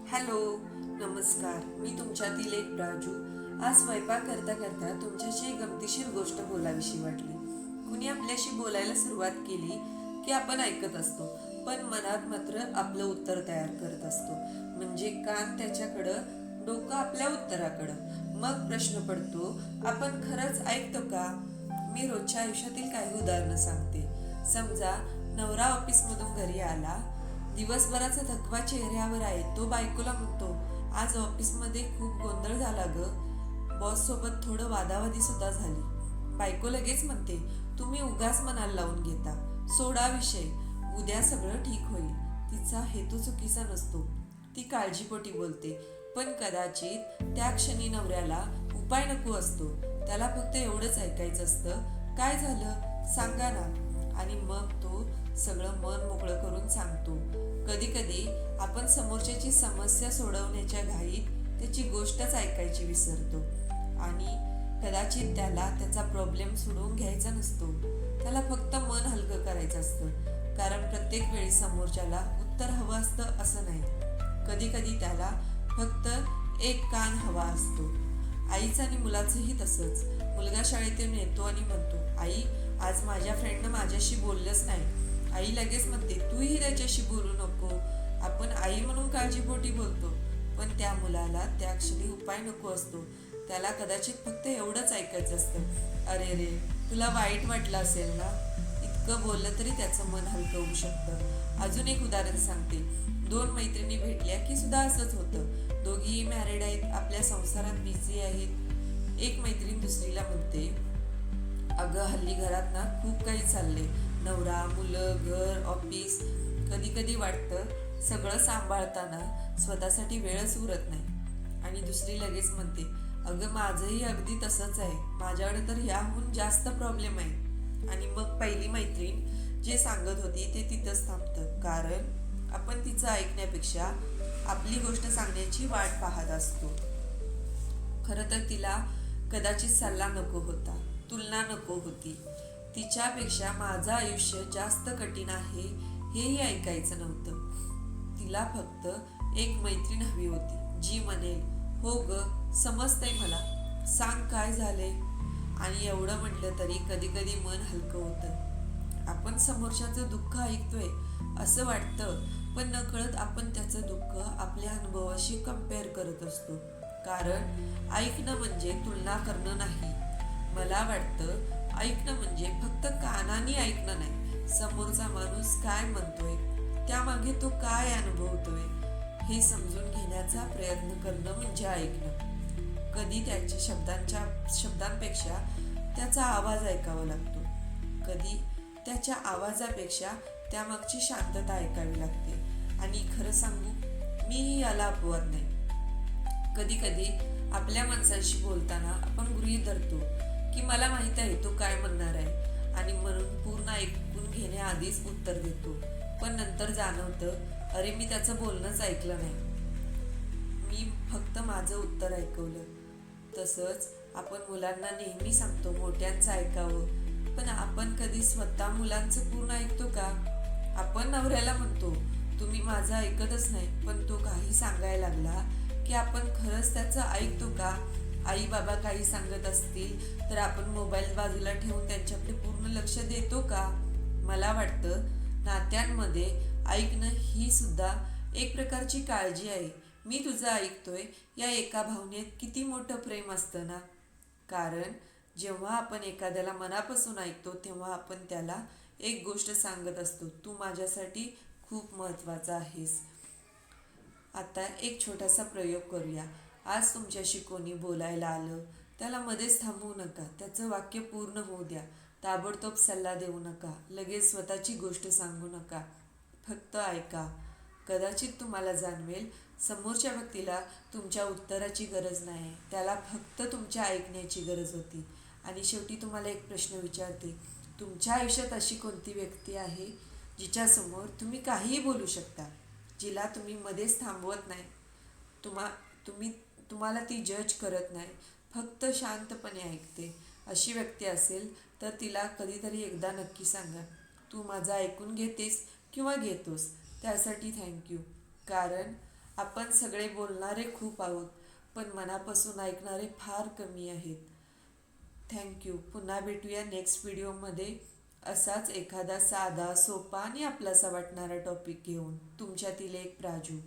Hello, नमस्कार. मी तुमच्यातील एक राजू. आज स्वयंपाक करता करता तुमच्याशी एक गमतीशीर गोष्ट बोलावीशी वाटली. कुणी आपल्याशी बोलायला सुरुवात केली की आपण ऐकत असतो, पण मनात मात्र आपलं उत्तर तयार करत असतो. म्हणजे कान त्याच्याकडं, डोकं आपल्या उत्तराकडं. मग प्रश्न पडतो, आपण खरंच ऐकतो का? मी रोजच्या आयुष्यातील काही उदाहरणं सांगते. समजा नवरा ऑफिसमधून घरी आला, दिवसभराचा थकवा चेहऱ्यावर आहे. तो बायकोला म्हणतो, आज ऑफिसमध्ये खूप गोंधळ झाला ग. बॉस सोबत थोडं वादावादी सुद्धा झाली. बायको लगेच म्हणते, तुम्ही उगाच मनाला लावून घेता, सोडा विषय, उद्या सगळं ठीक होईल. तिचा हेतू चुकीचा नसतो, ती काळजीपोटी बोलते. पण कदाचित त्या क्षणी नवऱ्याला उपाय नको असतो. त्याला फक्त एवढंच ऐकायचं असतं, काय झालं सांगा ना. आणि मग तो सगळं मन मोकळं करून सांगतो. कधी कधी आपण समोरच्याची समस्या सोडवण्याच्या घाईत त्याची गोष्टच ऐकायची विसरतो. आणि कदाचित त्याला त्याचा प्रॉब्लेम सोडवून घ्यायचा नसतो, त्याला फक्त मन हलकं करायचं असतं. कारण प्रत्येक वेळी समोरच्याला उत्तर हवं असतं असं नाही. कधी कधी त्याला फक्त एक कान हवा असतो. आईचं आणि मुलाचंही तसंच. मुलगा शाळेतून येतो आणि म्हणतो, आई, आज माझ्या फ्रेंडनं माझ्याशी बोललंच नाही. आई लगेच म्हणते, तूही त्याच्याशी बोलू नको. आपण आई म्हणून काळजीपोटी बोलतो, पण त्या मुलाला त्या क्षणी उपाय नको असतो. त्याला कदाचित फक्त एवढंच ऐकायचं असतं, अरे रे, तुला वाईट वाटलं असेल ना. इतकं बोललं तरी त्याचं मन हलकं होऊ शकतं. अजून एक उदाहरण सांगते. दोन मैत्रिणी भेटल्या की सुद्धा असंच होतं. दोघीही मॅरिड आहेत, आपल्या संसारात बिझी आहेत. एक मैत्रीण दुसरीला म्हणते, अगं हल्ली घरात ना खूप काही चालले, नवरा, मुलं, घर, ऑफिस. कधी कधी वाटतं सगळं सांभाळताना स्वतःसाठी वेळच उरत नाही. आणि दुसरी लगेच म्हणते, अगं माझंही अगदी तसंच आहे, माझ्याकडे तर ह्याहून जास्त प्रॉब्लेम आहे. आणि मग पहिली मैत्रीण जे सांगत होती ते तिथंच थांबतं. कारण आपण तिचं ऐकण्यापेक्षा आपली गोष्ट सांगण्याची वाट पाहत असतो. खरं तर तिला कदाचित सल्ला नको होता, तुलना नको होती. तिच्यापेक्षा माझं आयुष्य जास्त कठीण आहे हेही ऐकायचं नव्हतं. तिला फक्त एक मैत्रीण हवी होती, जी म्हणेल, हो ग, समजतंय मला, सांग काय झालंय. आणि एवढं म्हटलं तरी कधी कधी मन हलकं होतं. आपण समोरच्याचं दुःख ऐकतोय असं वाटतं, पण नकळत आपण त्याचं दुःख आपल्या अनुभवाशी कम्पेअर करत असतो. कारण ऐकणं म्हणजे तुलना करणं नाही. मला वाटतं ऐकणं म्हणजे फक्त कानाने ऐकणं नाही, समोरचा माणूस काय म्हणतोय, त्यामागे तो काय अनुभवतोय हे समजून घेण्याचा प्रयत्न करणं म्हणजे ऐकणं. कधी त्याच्या शब्दांपेक्षा त्याचा आवाज ऐकावा लागतो, कधी त्याच्या आवाजापेक्षा त्यामागची शांतता ऐकावी लागते. आणि खरं सांगू, मीही याला अपवाद नाही. कधी कधी आपल्या माणसांशी बोलताना आपण गृहीत धरतो की मला माहित आहे तो काय म्हणणार आहे, आणि म्हणून पूर्ण ऐकून घेण्याआधीच उत्तर देतो. पण नंतर जाणवतं, अरे मी त्याचं बोलणंच ऐकलं नाही, मी फक्त माझं उत्तर ऐकवलं. तसंच आपण मुलांना नेहमी सांगतो मोठ्यांचं ऐकावं, पण आपण कधी स्वतः मुलांचं पूर्ण ऐकतो का? आपण नवऱ्याला म्हणतो, तुम्ही माझं ऐकतच नाही, पण तो काही सांगायला लागला की आपण खरंच त्याचं ऐकतो का? आई बाबा काही सांगत असतील तर आपण मोबाईल बाजूला ठेवून त्यांच्याकडे पूर्ण लक्ष देतो का? मला वाटतं नात्यांमध्ये ऐकणं ही सुद्धा एक प्रकारची काळजी आहे. मी तुझं ऐकतोय या एका भावनेत किती मोठं प्रेम असतं ना. कारण जेव्हा आपण एखाद्याला मनापासून ऐकतो तेव्हा आपण त्याला एक गोष्ट सांगत असतो, तू माझ्यासाठी खूप महत्त्वाचा आहेस. आता एक छोटासा प्रयोग करूया. आज तुमच्याशी कोणी बोलायला आलं, त्याला मध्येच थांबवू नका, त्याचं वाक्य पूर्ण होऊ द्या. ताबडतोब सल्ला देऊ नका, लगेच स्वतःची गोष्ट सांगू नका, फक्त ऐका. कदाचित तुम्हाला जाणवेल, समोरच्या व्यक्तीला तुमच्या उत्तराची गरज नाही, त्याला फक्त तुमच्या ऐकण्याची गरज होती. आणि शेवटी तुम्हाला एक प्रश्न विचारते, तुमच्या आयुष्यात अशी कोणती व्यक्ती आहे जिच्यासमोर तुम्ही काहीही बोलू शकता, जिला तुम्ही मध्येच थांबवत नाही, तुम्हा तुम्ही तुम्हाला ती जज करत नाही, फक्त शांतपणे ऐकते. अशी व्यक्ती असेल तर तिला कधीतरी एकदा नक्की सांगा, तू माझं ऐकून घेतेस किंवा घेतोस त्यासाठी थँक्यू. कारण आपण सगळे बोलणारे खूप आहोत, पण मनापासून ऐकणारे फार कमी आहेत. थँक्यू. पुन्हा भेटूया नेक्स्ट व्हिडिओमध्ये असाच एखादा साधा, सोपा आणि आपलासा वाटणारा टॉपिक घेऊन. तुमच्यातील एक प्राजू.